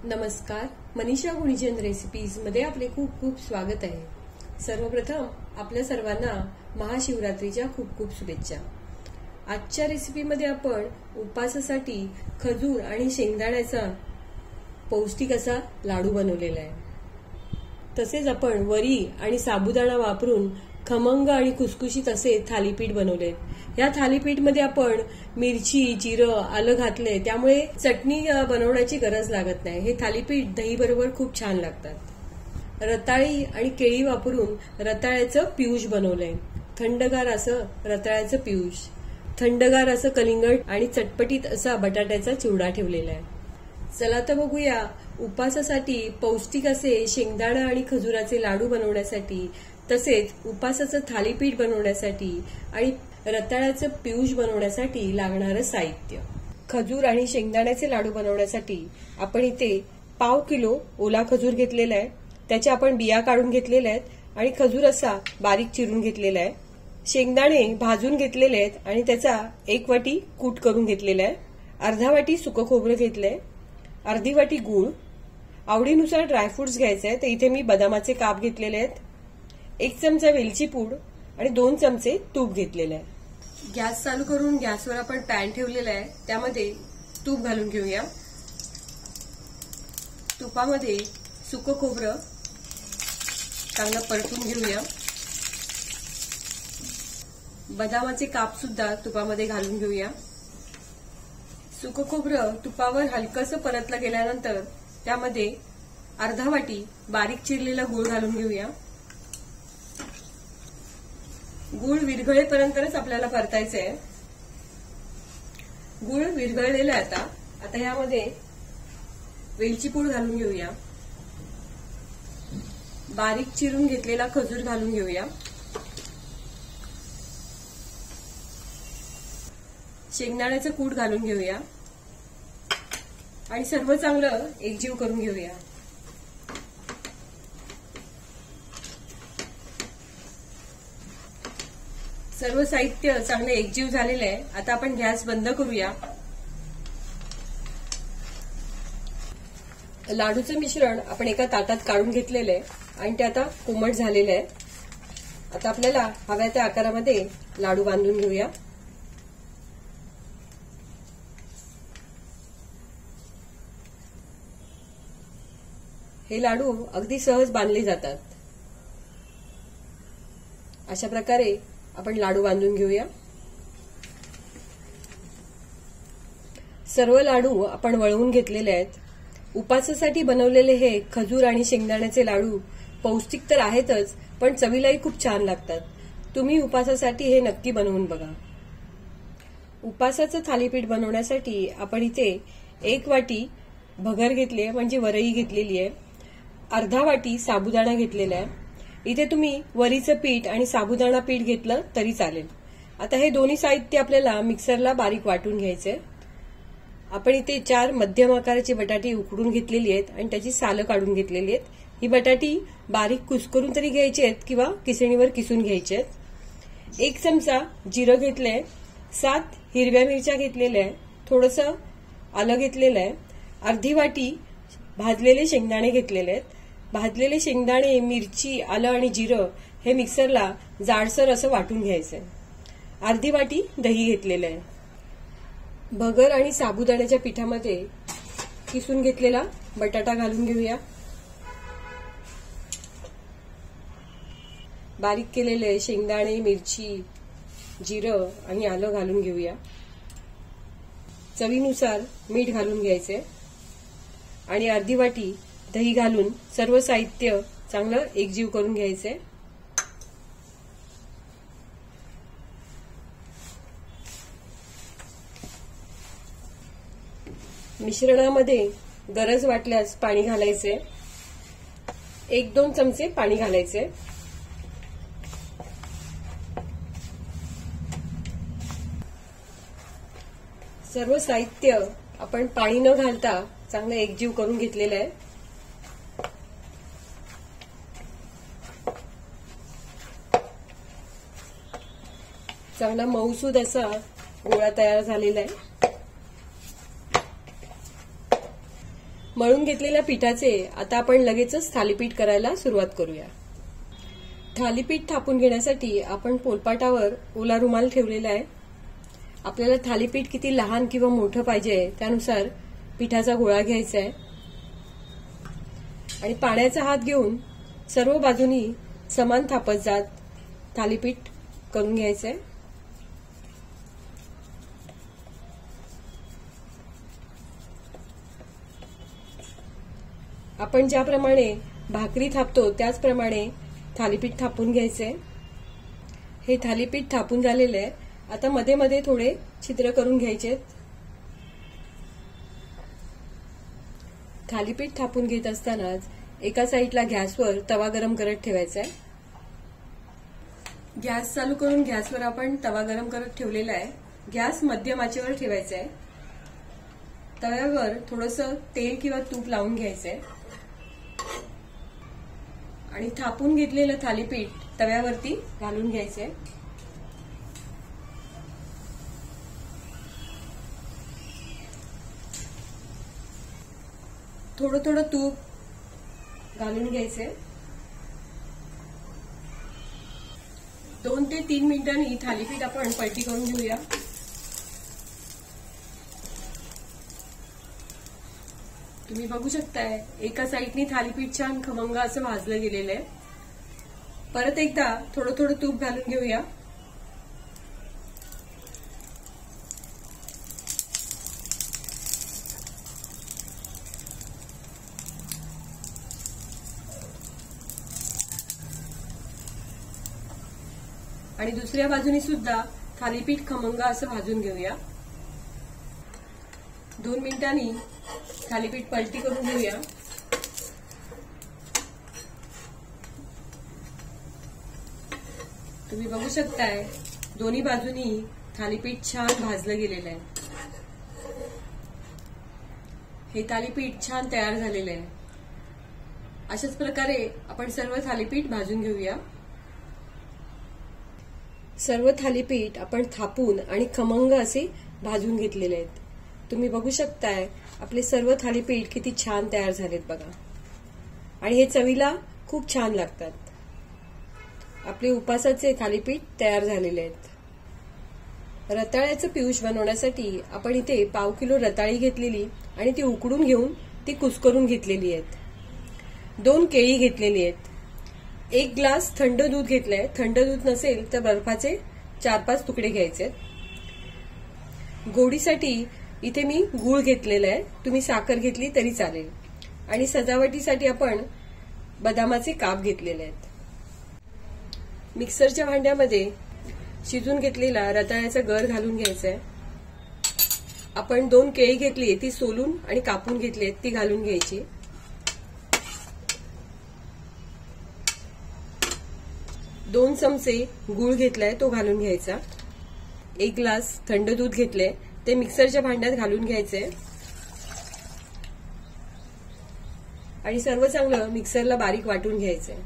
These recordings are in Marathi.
नमस्कार, मनीषा गुणीचंद रेसिपीज मध्ये आपले खूप खूप स्वागत आहे। सर्वप्रथम आपल्या सर्वांना महाशिवरात्रीच्या खूप खूप शुभेच्छा। आजच्या रेसिपीमध्ये आपण उपवासासाठी खजूर आणि शेंगदाण्याचा पौष्टिक असा लाडू बनवलेला आहे। तसेच आपण वरी आणि साबुदाणा वापरून खमंग आणि खुसखुशीत असे थालीपीठ बनवले। या थालीपीठ मध्ये आपण मिरची, जिरं, आलं घातले, त्यामुळे चटणी बनवण्याची गरज लागत नाही। हे थालीपीठ दही बरोबर खूप छान लागतात। रताळी आणि केळी वापरून रताळ्याचं पियूष बनवलंय। थंडगार असं रताळ्याचं पियूष, थंडगार असं कलिंगड आणि चटपटीत असा बटाट्याचा चिवडा ठेवलेला आहे। चला तर बघूया उपवासासाठी पौष्टिक असे शेंगदाणा आणि खजुराचे लाडू बनवण्यासाठी, तसेच उपवासाचं थालीपीठ बनवण्यासाठी आणि रताळ्याचं पियूष बनवण्यासाठी लागणारं साहित्य। खजूर आणि शेंगदाण्याचे लाडू बनवण्यासाठी आपण इथे पाव किलो ओला खजूर घेतलेला आहे। त्याच्या आपण बिया काढून घेतलेल्या आहेत आणि खजूर असा बारीक चिरून घेतलेला आहे। शेंगदाणे भाजून घेतलेले आहेत आणि त्याचा 1 वाटी कूट करून घेतलेला आहे। अर्धा वाटी सुकं खोबरं घेतलंय, अर्धी वाटी गूळ, आवडीनुसार ड्रायफ्रुट्स घ्यायचे आहेत। तर इथे मी बदामाचे काप घेतलेले आहेत, 1 चमचा वेलची पूड आणि 2 चमचे तूप घेतलेले आहे। गॅस चालू करून गॅसवर आपण पॅन ठेवलेला आहे, त्यामध्ये तूप घालून घेऊया। तुपामध्ये सुकं खोबरं चांगलं परतून घेऊया। बदामाचे काप सुद्धा तुपामध्ये घालून घेऊया। सुकं खोबरं तुपावर हलकसं परतलं गेल्यानंतर त्यामध्ये अर्धा वाटी बारीक चिरलेला गूळ घालून घेऊया। गूळ विरघळेपर्यंतच आपल्याला परतायचं आहे। गूळ विरघळलेला आहे। आता यामध्ये वेलची पूड घालून घेऊया, बारीक चिरून घेतलेला खजूर घालून घेऊया, शेंगदाण्याचं कूट घालून घेऊया आणि सर्व चांगलं एकजीव करून घेऊया। सर्व साहित्य चांगलं एकजीव झालेलं आहे। आता आपण गॅस बंद करूया। लाडूचं मिश्रण आपण एका ताटात काढून घेतलेलं आहे आणि ते आता कोमट झालेलं आहे। आता आपल्याला हव्या त्या आकारामध्ये लाडू बांधून घेऊया। हे लाडू अगदी सहज बांधले जातात। अशा प्रकारे आपण लाडू बांधून घेऊया। सर्व लाडू आपण वळवून घेतलेले आहेत। उपवासासाठी बनवलेले हे खजूर आणि शेंगदाण्याचे लाडू पौष्टिक तर आहेतच, पण चवीलाही खूप छान लागतात। तुम्ही उपवासासाठी हे नक्की बनवून बघा। उपवासाचं थालीपीठ बनवण्यासाठी आपण इथे 1 वाटी भगर घेतली, म्हणजे वरई घेतलेली आहे। अर्धा वाटी साबुदाणा घेतलेला आहे। इथे तुम्ही वरीचं पीठ आणि साबुदाणा पीठ घेतलं तरी चालेल। आता हे दोन्ही साहित्य आपल्याला मिक्सरला बारीक वाटून घ्यायचे। आपण इथे 4 मध्यम आकाराची बटाटी उकडून घेतलेली आहेत आणि त्याची सालं काढून घेतलेली आहेत। ही बटाटी बारीक कुस्करून तरी घ्यायची आहेत किंवा किसणीवर किसून घ्यायची आहेत। 1 चमचा जिरं घेतलंय, 7 हिरव्या मिरच्या घेतलेल्या आहे, थोडंसं आलं घेतलेलं आहे, अर्धी वाटी भाजलेले शेंगदाणे घेतलेले आहेत। भाजलेले शेंगदाणे, मिरची, आलं आणि जिरं हे मिक्सरला जाडसर असं वाटून घ्यायचंय। अर्धी वाटी दही घेतलेलं आहे। भगर आणि साबुदाण्याच्या पिठामध्ये किसून घेतलेला बटाटा घालून घेऊया। बारीक केलेले शेंगदाणे, मिरची, जिरं आणि आलं घालून घेऊया। चवीनुसार मीठ घालून घ्यायचे आणि अर्धी वाटी दही घालून सर्व साहित्य चांगलं एकजीव करून घ्यायचे। मिश्रणामध्ये गरज वाटल्यास पाणी घालायचे, 1-2 चमचे पाणी घालायचे। सर्व साहित्य आपण पाणी न घालता चांगलं एकजीव करून घेतलेलं आहे। चांगला मऊसूद असा गोळा तयार झालेला आहे। मळून घेतलेल्या पिठाचे आता आपण लगेचच थालीपीठ करायला सुरुवात करूया। थालीपीठ थापून घेण्यासाठी आपण पोलपाटावर ओला रुमाल ठेवलेला आहे। आपल्याला थालीपीठ किती लहान किंवा मोठं पाहिजे त्यानुसार पिठाचा गोळा घ्यायचा आहे आणि पाण्याचा हात घेऊन सर्व बाजूनी समान थापत जात थालीपीठ करून घ्यायचं आहे। आपण ज्याप्रमाणे भाकरी थापतो त्याचप्रमाणे थालीपीठ थापून घ्यायचे। हे थालीपीठ थापून झालेले आहे। आता मध्ये मध्ये थोडे छिद्र करून घ्यायचे। थालीपीठ थापून घेत असतानाच एका साईडला गॅसवर तवा गरम करत ठेवायचा आहे। गॅस चालू करून गॅसवर आपण तवा गरम करत ठेवलेला आहे। गॅस मध्यम आचेवर ठेवायचा आहे। तव्यावर थोडंसं तेल किंवा तूप लावून घ्यायचंय आणि थापून घेतलेलं थालीपीठ तव्यावरती घालून घ्यायचंय। थोडं थोडं तूप घालून घ्यायचंय। 2 ते 3 मिनिटांनी थालीपीठ आपण पलटी करून घेऊया। तुम्ही बघू शकताय एका साईडनी थालीपीठ छान खमंग असं भाजलं गेलेलं आहे। परत एकदा थोडं थोडं तूप घालून घेऊया। आणि दुसऱ्या बाजूनी सुद्धा थालीपीठ खमंग असं भाजून घेऊया। 2 मिनिटांनी थालीपीठ पलटी करून घेऊया। तुम्ही बघू शकताय दोन्ही बाजूनी थालीपीठ छान भाजलं गेलेलं आहे। हे थालीपीठ छान तयार झालेलं आहे। अशाच प्रकारे आपण सर्व थालीपीठ भाजून घेऊया। सर्व थालीपीठ आपण थापून आणि खमंग असे भाजून घेतलेले आहेत। तुम्ही बघू शकताय आपले सर्व थालीपीठ किती छान तयार झालेत बघा आणि हे चवीला खूप छान लागतात। आपले उपासाचे थालीपीठ तयार झालेले आहेत। रताळ्याचं पियूष बनवण्यासाठी आपण इथे पाव किलो रताळी घेतलेली आणि ती उकडून घेऊन ती कुस्करून घेतलेली आहेत। 2 केळी घेतलेली आहेत। 1 ग्लास थंड दूध घेतलंय। थंड दूध नसेल तर बर्फाचे 4-5 तुकडे घ्यायचे। गोडीसाठी इथे मी गूळ घेतलेला आहे। तुम्ही साखर घेतली तरी चालेल। आणि सजावटीसाठी आपण बदामाचे काप घेतलेले आहेत। मिक्सरच्या भांड्यामध्ये शिजून घेतलेला रताळ्याचा गर घालून घ्यायचा आहे। आपण 2 केळी घेतली ती सोलून आणि कापून घेतली ती घालून घ्यायची। 2 चमचे गूळ घेतलाय तो घालून घ्यायचा। 1 ग्लास थंड दूध घेतले ते मिक्सरच्या भांड्यात घालून घ्यायचे आणि सर्व चांगलं मिक्सरला बारीक वाटून घ्यायचंय।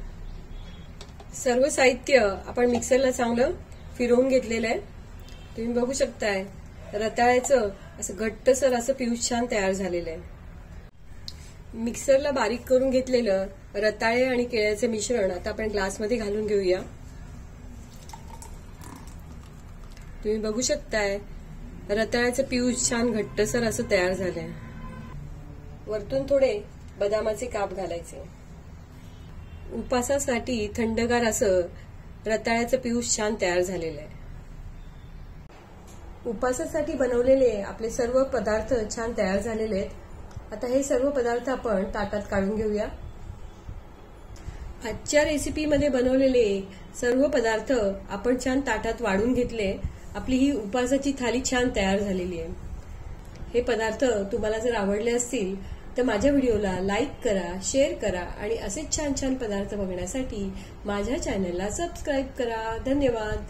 सर्व साहित्य आपण मिक्सरला चांगलं फिरवून घेतलेलं आहे। तुम्ही बघू शकताय रताळ्याचं असं घट्टसर असं पियूष छान तयार झालेलं आहे। मिक्सरला बारीक करून घेतलेलं रताळे आणि केळ्याचे मिश्रण आता आपण ग्लासमध्ये घालून घेऊया। तुम्ही बघू शकताय रताळ्याचं पियूष छान घट्टसर असं तयार झालंय। वरतून थोडे बदामाचे काप घालायचे। उपासासाठी थंडगार असं रताळ्याचं पियूष छान तयार झालेलं आहे। उपासासाठी बनवलेले आपले सर्व पदार्थ छान तयार झालेले आहेत। आता हे सर्व पदार्थ आपण ताटात काढून घेऊया। आजच्या रेसिपीमध्ये बनवलेले सर्व पदार्थ आपण छान ताटात वाढून घेतले। आपली ही उपासाची थाली छान तयार झालेली आहे। हे पदार्थ तुम्हाला जर आवडले असतील तर माझ्या व्हिडिओला लाईक करा, शेअर करा आणि असेच छान छान पदार्थ बघण्यासाठी माझ्या चॅनलला सबस्क्राईब करा। धन्यवाद।